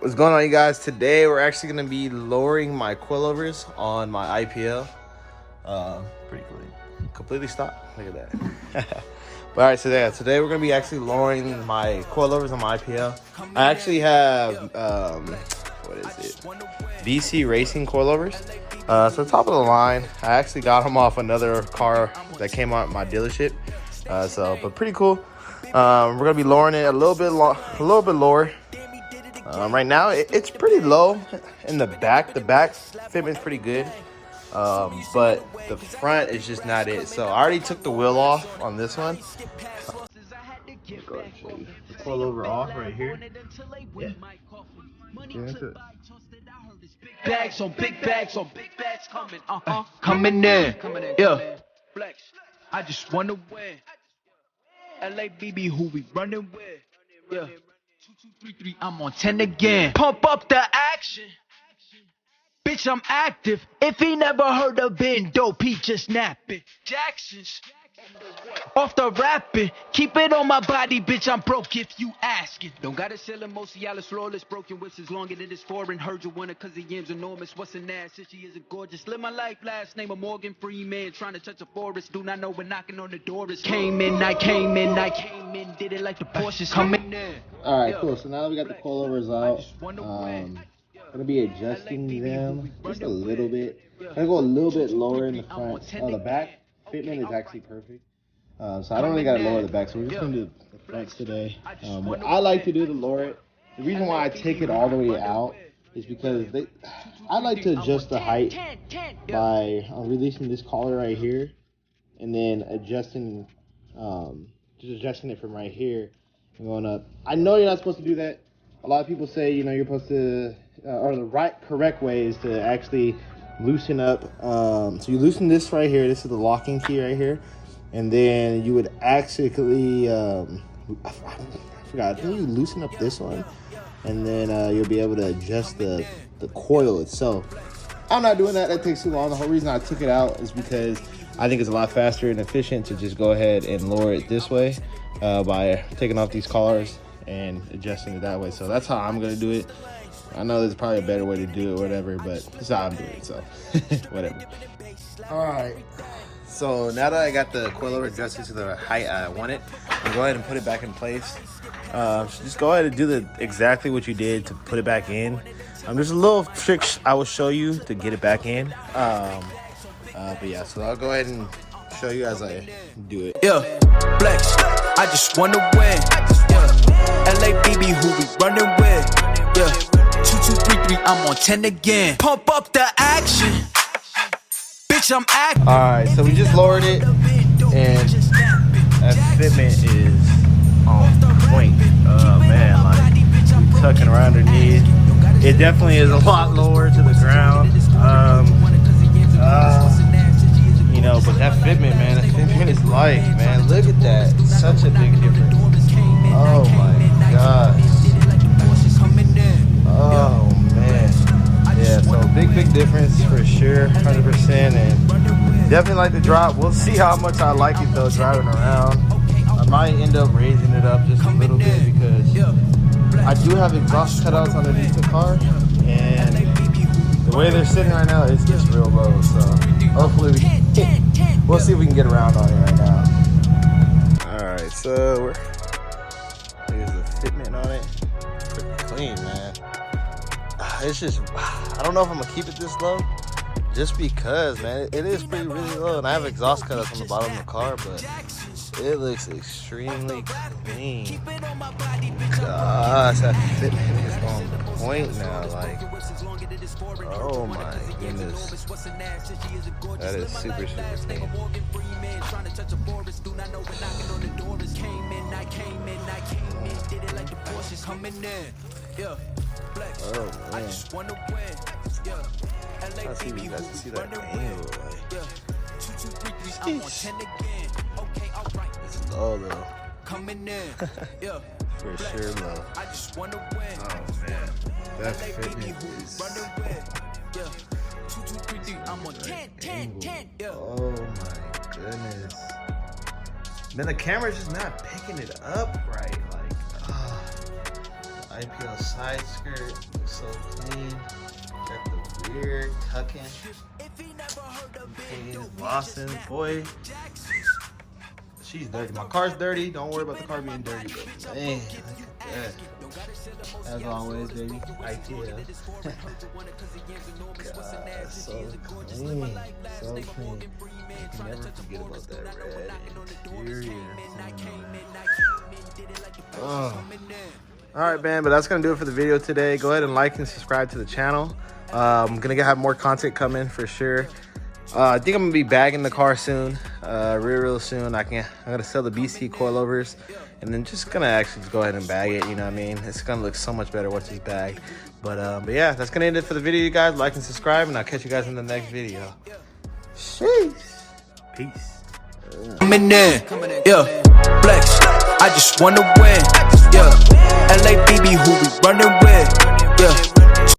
What's going on, you guys? Today we're actually going to be lowering my coilovers on my IPL. Pretty cool. Completely stopped. Look at that. But all right, so yeah, today we're going to be actually lowering my coilovers on my IPL. I actually have what is it? BC Racing Coilovers. So top of the line. I actually got them off another car that came out my dealership. But pretty cool. We're gonna be lowering it a little bit lower. Right now it's pretty low in the back. The back fitment's pretty good, but the front is just not it. So I already took the wheel off on this one. Go ahead and show you. The coilover off right here. Yeah. Get into it. Bags on big bags coming, coming in, yeah. Flex, I just wanna win. LA BB, who we running with? Yeah. 2, 2, 3, 3, I'm on 10 again. Pump up the action. Bitch, I'm active. If he never heard of being dope, he just napping. Jackson's off the rapping. Keep it on my body, bitch. I'm broke if you asking. Don't gotta sell him, Mosialis flawless. Broken whistles longer than this foreign. Heard you want it cause the yam's enormous. What's an ass? Since she isn't gorgeous. Live my life, last name of Morgan Freeman. Trying to touch a forest. Do not know when knocking on the door is. Came in, did it like the Porsches coming in. Alright, cool. So now that we got the coilovers out, gonna be adjusting them just a little bit. I'm gonna go a little bit lower in the front. The back fitment is actually perfect. So I don't really gotta lower the back. So we're just gonna do the fronts today. What I like to do to lower it, the reason why I take it all the way out is because I like to adjust the height by releasing this collar right here, and then adjusting, just adjusting it from right here and going up. I know you're not supposed to do that. A lot of people say, you know, you're supposed to, or the correct way is to actually loosen up. So you loosen this right here. This is the locking key right here. And then you would actually, I forgot, I think you loosen up this one. And then you'll be able to adjust the coil itself. I'm not doing that. That takes too long. The whole reason I took it out is because I think it's a lot faster and efficient to just go ahead and lower it this way by taking off these collars and adjusting it that way. So that's how I'm going to do it. I know there's probably a better way to do it or whatever, but that's how I'm doing it, so whatever. All right. So now that I got the coilover adjusted to the height I want it, I'll go ahead and put it back in place. So just go ahead and do exactly what you did to put it back in. There's a little tricks I will show you to get it back in. But yeah, so I'll go ahead and show you as I do it. Yeah, flex, I just wanna win. Yeah, LA BB, who we running with? Yeah, 2, 2, 3, 3, I'm on 10 again. Pump up the action. Bitch, I'm active. Alright, so we just lowered it, and that fitment is on point. Oh man, like tucking around underneath. It definitely is a lot lower to the ground. You know, but that fitment, man, that fitment is life, man. Look at that. Such a big difference. Oh my gosh. Oh man. Yeah, so big difference for sure, 100%, and definitely like the drop. We'll see how much I like it though driving around. I might end up raising it up just a little bit because I do have exhaust cutouts underneath the car, and the way they're sitting right now is just real low. So hopefully we'll see if we can get around on it right now. All right, so here's the fitment on it. Pretty clean, man. It's just, I don't know if I'm gonna keep it this low, just because, man, it is really low, and I have exhaust cutouts on the bottom of the car, but it looks extremely clean. Gosh, that fitment is on point now, like, oh my goodness, that is super clean. Oh man, I see you guys can see that angle, like, it's low though. For sure low. Oh man, that fitment is angle. Oh my goodness. Then the camera's just not picking it up right, like, IPL side skirt, looks so clean. Got the rear tucking. Okay, Lawson, boy. She's dirty. My car's dirty. Don't worry about the car being dirty, but man, look at that. As always, baby. IPL. God, so clean. So clean. Never forget about that red interior. Oh. Alright, man, but that's going to do it for the video today. Go ahead and like and subscribe to the channel. I'm going to have more content coming for sure. I think I'm going to be bagging the car soon, real soon. I'm going to sell the BC Coilovers and then just going to actually just go ahead and bag it, you know what I mean? It's going to look so much better once it's bagged. But yeah, that's going to end it for the video, you guys. Like and subscribe, and I'll catch you guys in the next video. Sheesh. Peace. Coming in, yeah, flex. I just wanna win, yeah. LA BB, who we running with?